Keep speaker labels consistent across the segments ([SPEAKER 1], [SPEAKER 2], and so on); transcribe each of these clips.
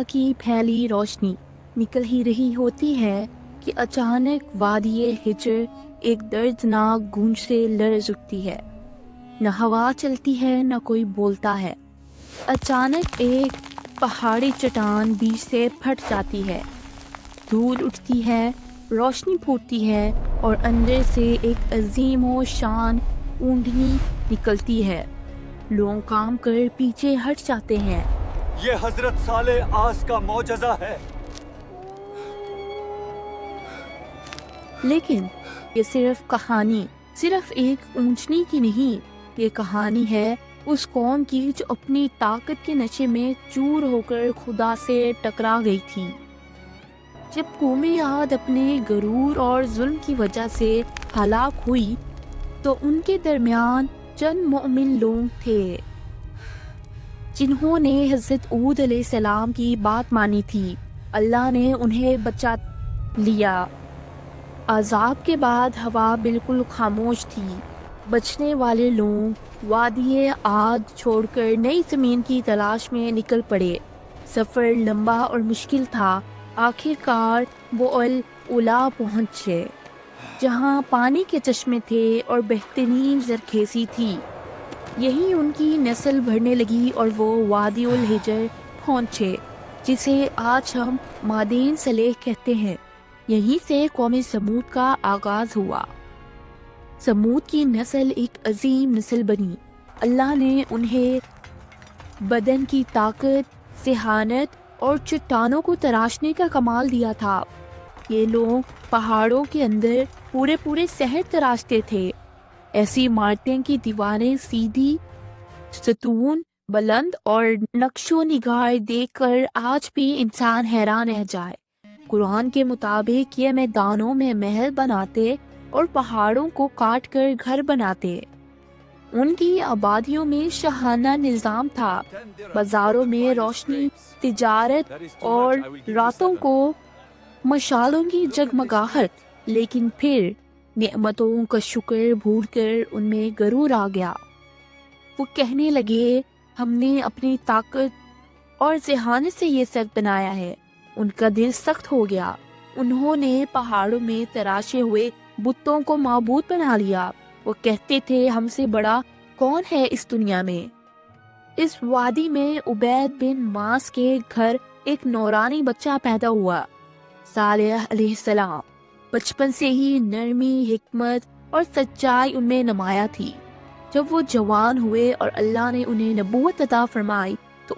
[SPEAKER 1] کی پھیلی روشنی نکل ہی رہی ہوتی ہے کہ اچانک وادی ہجر ایک دردناک گونج سے لرز اٹھتی ہے۔ نہ ہوا چلتی ہے، نہ کوئی بولتا ہے۔ اچانک ایک پہاڑی چٹان بیچ سے پھٹ جاتی ہے، دھول اٹھتی ہے، روشنی پھوٹتی ہے اور اندر سے ایک عظیم و شان اونٹنی نکلتی ہے۔ لوگ کام کر پیچھے ہٹ جاتے ہیں۔
[SPEAKER 2] یہ حضرت صالح آس کا معجزہ ہے۔
[SPEAKER 1] لیکن یہ صرف ایک اونچنی کی نہیں، یہ کہانی ہے اس قوم کی جو اپنی طاقت کے نشے میں چور ہو کر خدا سے ٹکرا گئی تھی۔ جب قوم عاد اپنے غرور اور ظلم کی وجہ سے ہلاک ہوئی تو ان کے درمیان چند مومن لوگ تھے جنہوں نے حضرت ہود علیہ السلام کی بات مانی تھی۔ اللہ نے انہیں بچا لیا۔ عذاب کے بعد ہوا بالکل خاموش تھی۔ بچنے والے لوگ وادی عاد چھوڑ کر نئی زمین کی تلاش میں نکل پڑے۔ سفر لمبا اور مشکل تھا۔ آخر کار وہ الاولیٰ پہنچے، جہاں پانی کے چشمے تھے اور بہترین زرخیزی تھی۔ یہی ان کی نسل بڑھنے لگی اور وہ وادی الحجر پہنچے، جسے آج ہم مادین صلیح کہتے ہیں۔ یہیں سے قوم سمود کا آغاز ہوا۔ سمود کی نسل ایک عظیم نسل بنی۔ اللہ نے انہیں بدن کی طاقت، ذہانت اور چٹانوں کو تراشنے کا کمال دیا تھا۔ یہ لوگ پہاڑوں کے اندر پورے شہر تراشتے تھے، ایسی عمارتیں کی دیواریں سیدھی، ستون بلند اور نقش و نگار دیکھ کر آج بھی انسان حیران رہ جائے۔ قرآن کے مطابق یہ میدانوں میں محل بناتے اور پہاڑوں کو کاٹ کر گھر بناتے۔ ان کی آبادیوں میں شاہانہ نظام تھا، بازاروں میں روشنی، تجارت اور راتوں کو مشالوں کی جگمگاہٹ۔ لیکن پھر نعمتوں کا شکر بھول کر ان میں غرور آ گیا۔ وہ کہنے لگے ہم نے اپنی طاقت اور ذہانت سے یہ سخت بنایا ہے۔ ان کا دل سخت ہو گیا۔ انہوں نے پہاڑوں میں تراشے ہوئے بتوں کو معبود بنا لیا۔ وہ کہتے تھے ہم سے بڑا کون ہے اس دنیا میں۔ اس وادی میں عبید بن ماس کے گھر ایک نورانی بچہ پیدا ہوا، صالح علیہ السلام۔ بچپن سے ہی نرمی، حکمت اور سچائی ان میں نمایاں تھی۔ جب وہ جوان ہوئے اور اللہ نے انہیں نبوت عطا فرمائی تو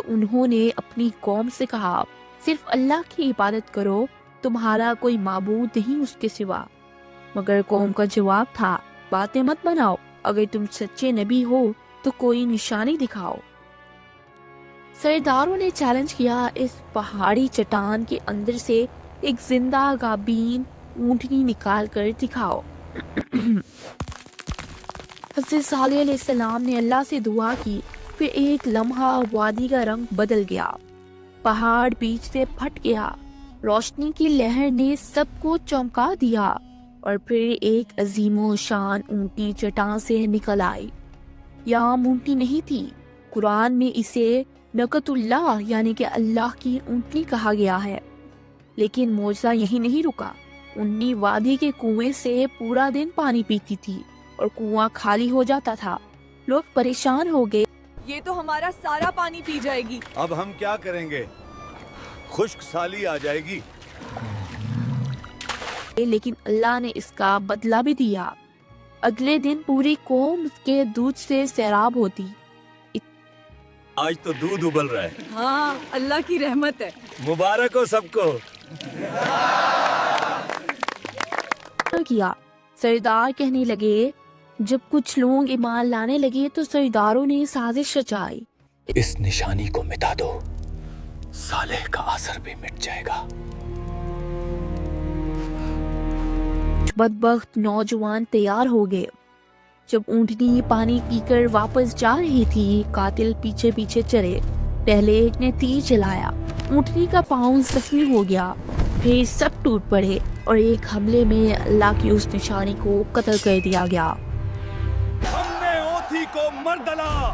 [SPEAKER 1] انہوں نے اپنی قوم سے کہا صرف اللہ کی عبادت کرو، تمہارا کوئی معبود نہیں اس کے سوا۔ مگر قوم کا جواب تھا باتیں مت بناؤ، اگر تم سچے نبی ہو تو کوئی نشانی دکھاؤ۔ سرداروں نے چیلنج کیا اس پہاڑی چٹان کے اندر سے ایک زندہ گابین اونٹنی نکال کر دکھاؤ۔ حضرت صالح علیہ السلام نے اللہ سے دعا کی، پھر ایک لمحہ وادی کا رنگ بدل گیا، پہاڑ بیچ سے پھٹ گیا، روشنی کی لہر نے سب کو چونکا دیا اور پھر ایک عظیم و شان اونٹنی چٹان سے نکل آئی۔ یہ عام اونٹنی نہیں تھی، قرآن میں اسے ناقۃ اللہ یعنی کہ اللہ کی اونٹنی کہا گیا ہے۔ لیکن معجزہ یہی نہیں رکا، اونٹنی وادی کے کنویں سے پورا دن پانی پیتی تھی اور کنواں خالی ہو جاتا تھا۔ لوگ پریشان ہو گئے،
[SPEAKER 3] یہ تو ہمارا سارا پانی پی جائے گی۔
[SPEAKER 2] اب ہم کیا کریں گے؟ خشک سالی آ جائے گی۔
[SPEAKER 1] لیکن اللہ نے اس کا بدلہ بھی دیا۔ اگلے دن پوری قوم اس کے دودھ سے سیراب ہوتی۔
[SPEAKER 2] آج تو دودھ ابل رہا ہے۔
[SPEAKER 3] ہاں، اللہ کی رحمت ہے۔
[SPEAKER 2] مبارک ہو سب کو۔
[SPEAKER 1] کیا سردار کہنے لگے، جب کچھ لوگ ایمان لانے لگے تو سرداروں نے سازش رچائی،
[SPEAKER 4] اس نشانی کو مٹا دو، صالح کا اثر بھی مٹ جائے گا۔
[SPEAKER 1] بدبخت نوجوان تیار ہو گئے۔ جب اونٹنی پانی پی کر واپس جا رہی تھی، قاتل پیچھے پیچھے چلے۔ پہلے ایک نے تیر چلایا، اونٹنی کا پاؤں زخمی ہو گیا، پھر سب ٹوٹ پڑے اور ایک حملے میں اللہ کی اس نشانی کو قتل کر دیا گیا۔
[SPEAKER 2] ہم نے اوتھی کو مر ڈالا،